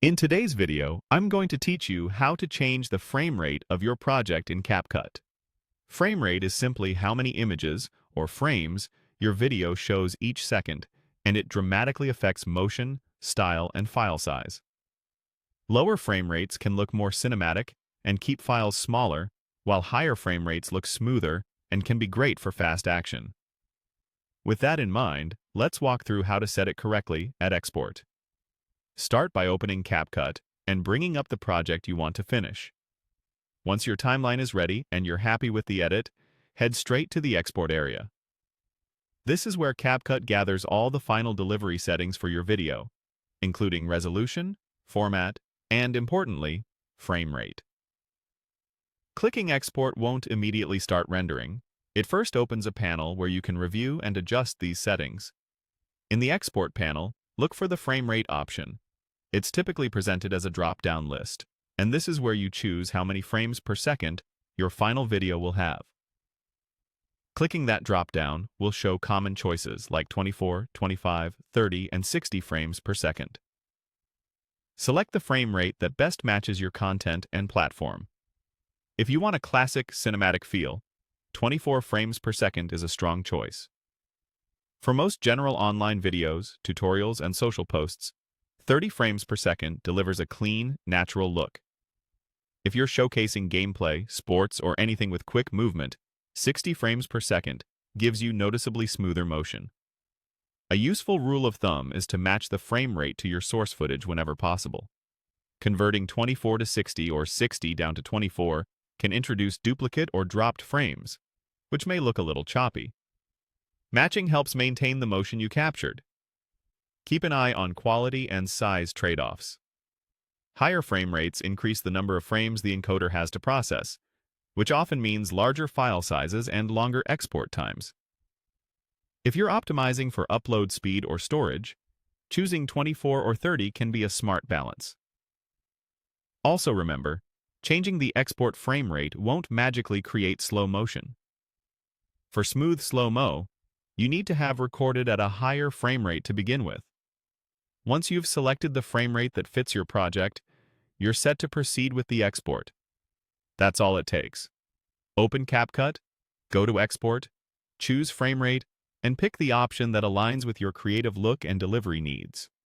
In today's video, I'm going to teach you how to change the frame rate of your project in CapCut. Frame rate is simply how many images, or frames, your video shows each second, and it dramatically affects motion, style, and file size. Lower frame rates can look more cinematic and keep files smaller, while higher frame rates look smoother and can be great for fast action. With that in mind, let's walk through how to set it correctly at export. Start by opening CapCut and bringing up the project you want to finish. Once your timeline is ready and you're happy with the edit, head straight to the export area. This is where CapCut gathers all the final delivery settings for your video, including resolution, format, and importantly, frame rate. Clicking export won't immediately start rendering. It first opens a panel where you can review and adjust these settings. In the export panel, look for the frame rate option. It's typically presented as a drop-down list, and this is where you choose how many frames per second your final video will have. Clicking that drop-down will show common choices like 24, 25, 30, and 60 frames per second. Select the frame rate that best matches your content and platform. If you want a classic cinematic feel, 24 frames per second is a strong choice. For most general online videos, tutorials, and social posts, 30 frames per second delivers a clean, natural look. If you're showcasing gameplay, sports, or anything with quick movement, 60 frames per second gives you noticeably smoother motion. A useful rule of thumb is to match the frame rate to your source footage whenever possible. Converting 24 to 60 or 60 down to 24 can introduce duplicate or dropped frames, which may look a little choppy. Matching helps maintain the motion you captured. Keep an eye on quality and size trade-offs. Higher frame rates increase the number of frames the encoder has to process, which often means larger file sizes and longer export times. If you're optimizing for upload speed or storage, choosing 24 or 30 can be a smart balance. Also remember, changing the export frame rate won't magically create slow motion. For smooth slow-mo, you need to have recorded at a higher frame rate to begin with. Once you've selected the frame rate that fits your project, you're set to proceed with the export. That's all it takes. Open CapCut, go to Export, choose Frame Rate, and pick the option that aligns with your creative look and delivery needs.